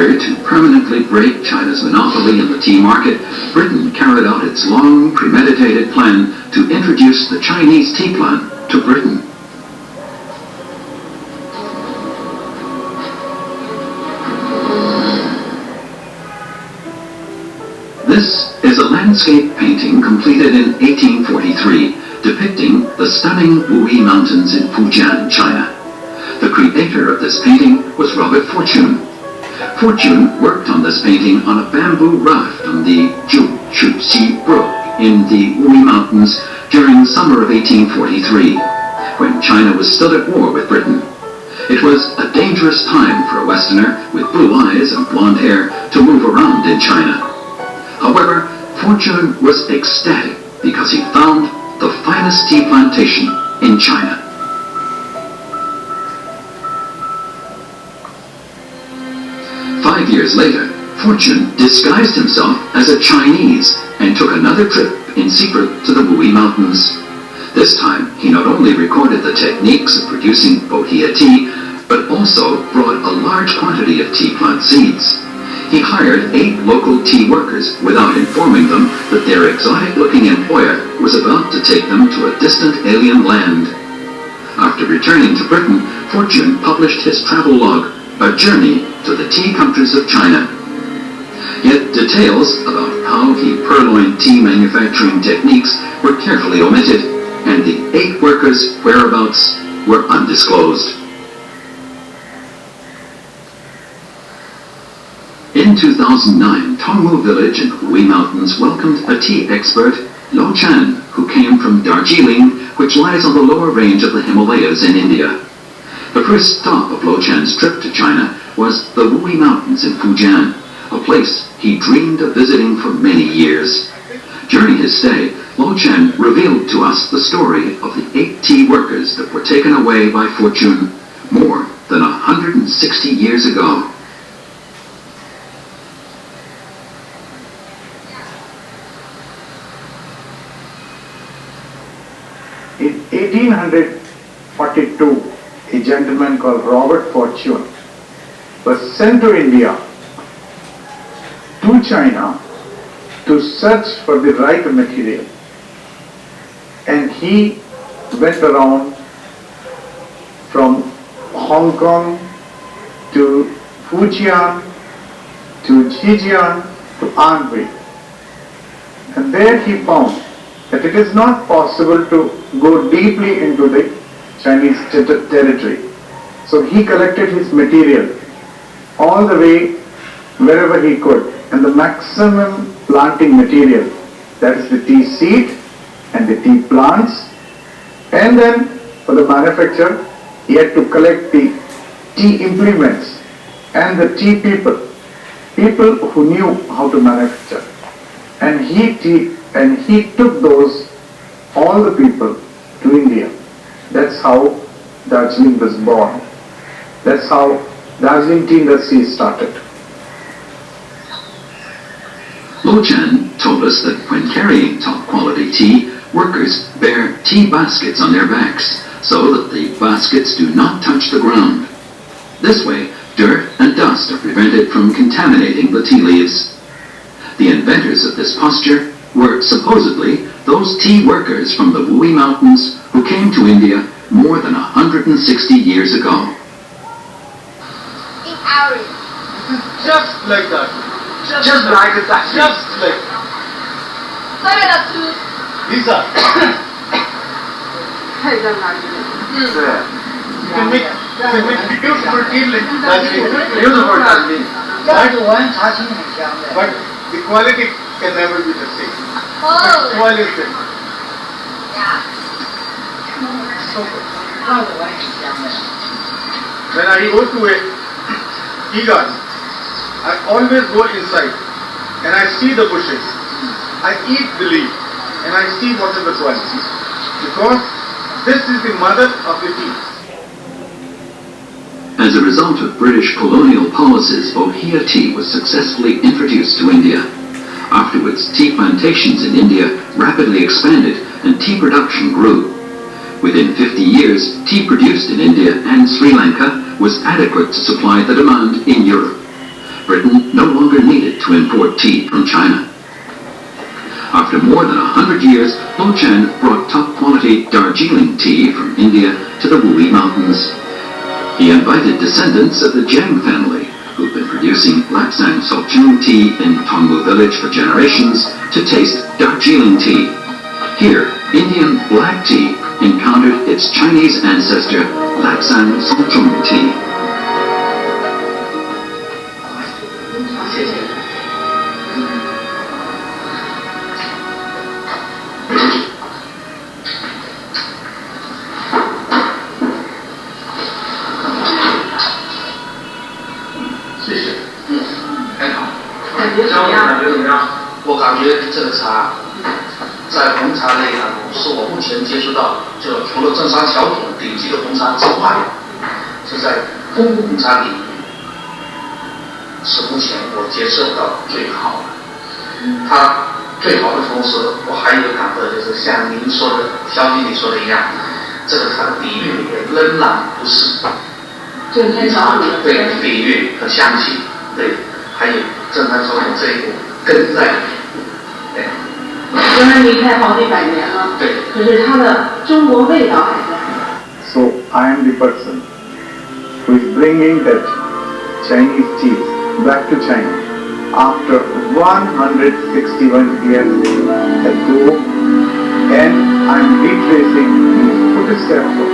order to permanently break China's monopoly in the tea market, Britain carried out its long, premeditated plan to introduce the Chinese tea plant to Britain. This is a landscape painting completed in 1843, depicting the stunning Wuyi Mountains in Fujian, China. The creator of this painting was Robert Fortune. Fortune worked on this painting on a bamboo raft on the Jiuquixi Brook in the Wuyi Mountains during the summer of 1843, when China was still at war with Britain. It was a dangerous time for a Westerner with blue eyes and blonde hair to move around in China. However, Fortune was ecstatic because he found the finest tea plantation in China. Five years later, Fortune disguised himself as a Chinese and took another trip in secret to the Wuyi Mountains. This time, he not only recorded the techniques of producing bohea tea, but also brought a large quantity of tea plant seeds. He hired 8 local tea workers without informing them that their exotic-looking employer was about to take them to a distant alien land. After returning to Britain, Fortune published his travel log, A Journey to the Tea Countries of China. Yet details about how he purloined tea manufacturing techniques were carefully omitted, and the 8 workers' whereabouts were undisclosed. In 2009, Tongmu village in the Wuyi Mountains welcomed a tea expert, Lo Chan, who came from Darjeeling, which lies on the lower range of the Himalayas in India. The first stop of Lo Chan's trip to China was the Wuyi Mountains in Fujian, a place he dreamed of visiting for many years. During his stay, Lo Chan revealed to us the story of the 8 tea workers that were taken away by Fortune more than 160 years ago. In 1842, a gentleman called Robert Fortune was sent to India, to China, to search for the right material. And he went around from Hong Kong to Fujian to Zhejiang to Anhui. And there he found that it is not possible to go deeply into the Chinese territory. So he collected his material all the way wherever he could, and the maximum planting material, that is the tea seed and the tea plants, and then for the manufacture he had to collect the tea implements and the tea people who knew how to manufacture, and he took those, all the people, to India. That's how Darjeeling was born. That's how Darjeeling tea industry started. Lo Chan told us that when carrying top quality tea, workers bear tea baskets on their backs so that the baskets do not touch the ground. This way, dirt and dust are prevented from contaminating the tea leaves. The inventors of this posture were supposedly those tea workers from the Wuyi Mountains who came to India more than 160 years ago. In hours. Just like that. Just like that. Just like that. Lisa, you can make beautiful tea like Darjeeling. Beautiful Darjeeling. But the quality can never be the same. Oh. The quality. Yeah. So good. When I go to a tea garden, I always go inside and I see the bushes. I eat the leaf and I see what is the quality. Because this is the mother of the tea. As a result of British colonial policies, bohea tea was successfully introduced to India. Afterwards, tea plantations in India rapidly expanded and tea production grew. Within 50 years, tea produced in India and Sri Lanka was adequate to supply the demand in Europe. Britain no longer needed to import tea from China. After more than 100 years, Wuyishan brought top-quality Darjeeling tea from India to the Wuyi Mountains. He invited descendants of the Jiang family, who've been producing Lapsang Sokchung tea in Tongmu village for generations, to taste Darjeeling tea. Here, Indian black tea encountered its Chinese ancestor, Lapsang Sokchung tea. 谢谢。谢谢。很好。感觉怎么样？感觉怎么样？我感觉这个茶，在红茶类当中，是我目前接触到，就除了正山小种顶级的红茶之外，是在风红茶领域，是目前我接受到最好的。它最好的同时，我还有感觉就是像您说的，肖经理说的一样，这个它的底蕴里面仍然不是。正山小种的对底蕴和香气，对，还有正山小种这一股根在里面，对。虽然离开好几百年了，对，可是它的中国味道还在。So I am the person who is bringing that Chinese tea back to China after 161 years ago, and I am retracing the footsteps of